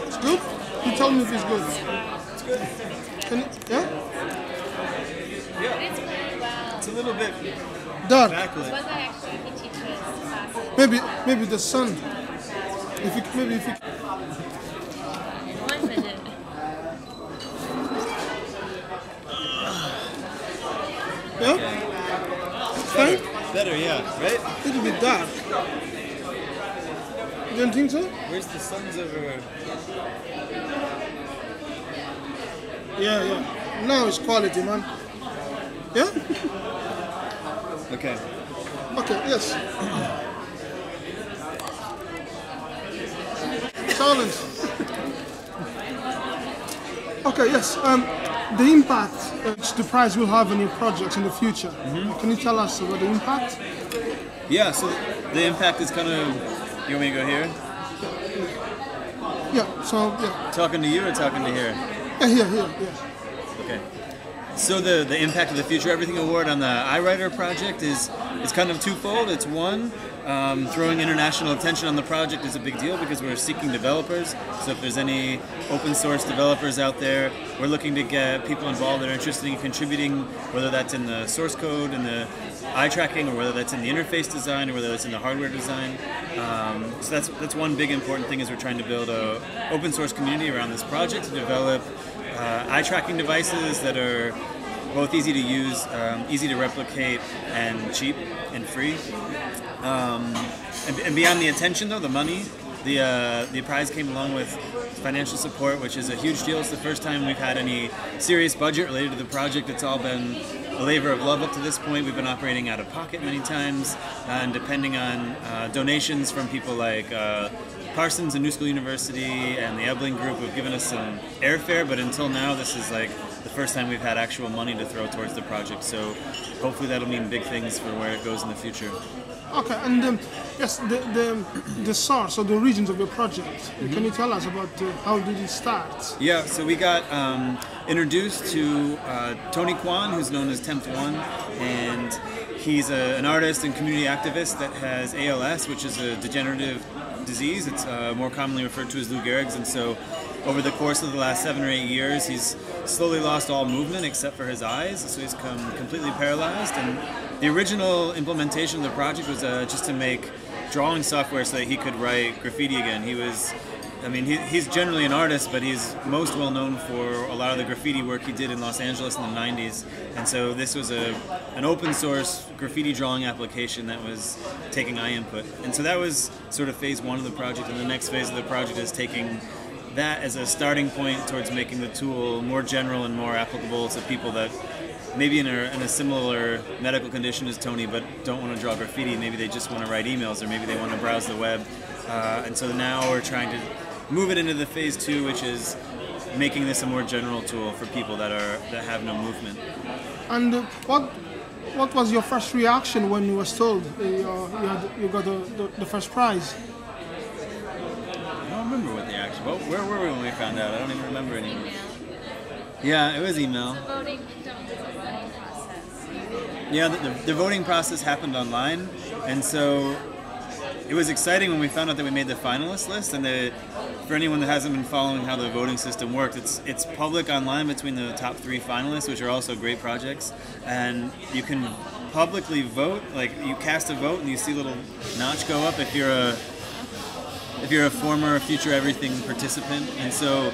It's good? You tell me if it's good. It's good. Can you, yeah? Yeah. It's a little bit Dark. backlit. Maybe the sun. If you, maybe if you. 1 minute. Yeah? Fine? Better, yeah, right? A little bit dark. You don't think so? Where's the sun's over? Yeah. Now it's quality, man. Yeah? Okay. Okay, yes. Silence. Okay, yes. The impact which the prize will have on your projects in the future. Can you tell us about the impact? Yeah, so the impact is kind of... You want me to go here? Yeah, so, yeah. Talking to you or talking to here? Yeah, here. Okay. So the impact of the FutureEverything Award on the iWriter project is kind of twofold. It's one, throwing international attention on the project is a big deal because we're seeking developers. So if there's any open source developers out there, we're looking to get people involved that are interested in contributing, whether that's in the source code and the eye tracking, or whether that's in the interface design, or whether that's in the hardware design. So that's one big important thing, is we're trying to build a open source community around this project to develop eye tracking devices that are both easy to use, easy to replicate, and cheap and free. And beyond the attention, though, the money, the prize came along with financial support, which is a huge deal. It's the first time we've had any serious budget related to the project. It's all been a labor of love up to this point. We've been operating out of pocket many times, and depending on donations from people like Parsons and New School University and the Ebling Group have given us some airfare, but until now this is like the first time we've had actual money to throw towards the project, so hopefully that'll mean big things for where it goes in the future. Okay, and yes, the source or the origins of your project. Can you tell us about how did it start? Yeah, so we got introduced to Tony Kwan, who's known as Tempt One, and he's an artist and community activist that has ALS, which is a degenerative disease. It's more commonly referred to as Lou Gehrig's, and so over the course of the last 7 or 8 years, he's slowly lost all movement except for his eyes, so he's become completely paralyzed. And the original implementation of the project was just to make drawing software so that he could write graffiti again. He's generally an artist, but he's most well known for a lot of the graffiti work he did in Los Angeles in the 90s. And so this was an open source graffiti drawing application that was taking eye input. And so that was sort of phase one of the project, and the next phase of the project is taking that as a starting point towards making the tool more general and more applicable to people that maybe in a similar medical condition as Tony but don't want to draw graffiti. Maybe they just want to write emails, or maybe they want to browse the web. And so now we're trying to move it into the phase two, which is making this a more general tool for people that have no movement. And what was your first reaction when you were told you got the first prize? I don't remember what the action. Well, where were we when we found out? I don't even remember anymore. Yeah, it was email. Yeah, the voting process happened online, and so it was exciting when we found out that we made the finalist list. And for anyone that hasn't been following how the voting system worked, it's public online between the top 3 finalists, which are also great projects, and you can publicly vote. Like, you cast a vote and you see a little notch go up if you're a former FutureEverything participant. And so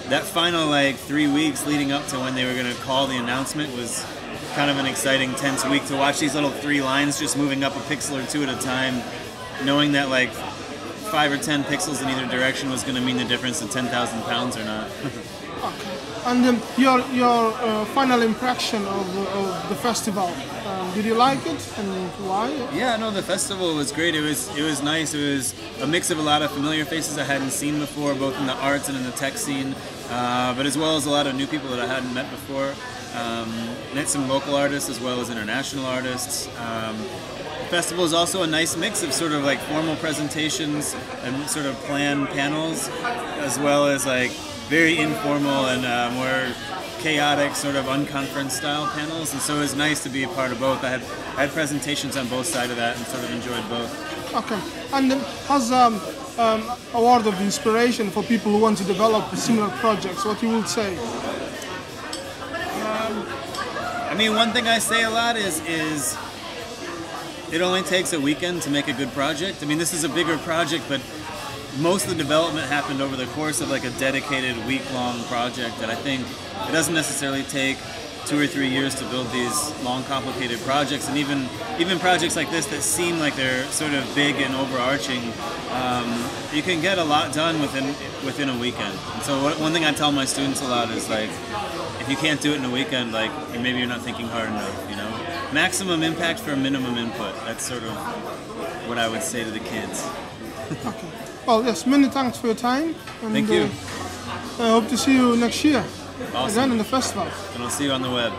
that final 3 weeks leading up to when they were going to call the announcement was kind of an exciting, tense week to watch these little 3 lines just moving up a pixel or 2 at a time, knowing that 5 or 10 pixels in either direction was going to mean the difference of 10,000 pounds or not. Okay. And your final impression of the festival, did you like it, and why? Yeah, no, the festival was great. It was nice. It was a mix of a lot of familiar faces I hadn't seen before, both in the arts and in the tech scene, but as well as a lot of new people that I hadn't met before. Met some local artists as well as international artists. The festival is also a nice mix of sort of formal presentations and sort of planned panels, as well as very informal and more chaotic, sort of unconference style panels, and so it was nice to be a part of both. I had presentations on both sides of that and sort of enjoyed both. Okay, and has a word of inspiration for people who want to develop similar projects, what you would say? I mean, one thing I say a lot is it only takes a weekend to make a good project. I mean, this is a bigger project, but most of the development happened over the course of like a dedicated week-long project, and I think it doesn't necessarily take 2 or 3 years to build these long, complicated projects, and even projects like this that seem like they're sort of big and overarching, you can get a lot done within a weekend. And so one thing I tell my students a lot is like, if you can't do it in a weekend, like maybe you're not thinking hard enough, you know? Maximum impact for minimum input. That's sort of what I would say to the kids. Okay. Well, yes, many thanks for your time. And, thank you. I hope to see you next year. Awesome. Again in the festival. And I'll see you on the web.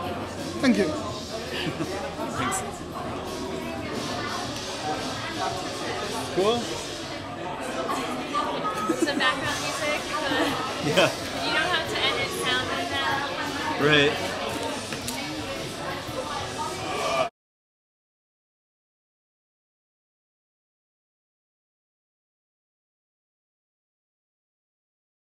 Thank you. Thanks. Cool. Some background music. Yeah. You don't have to edit sound in that. Right.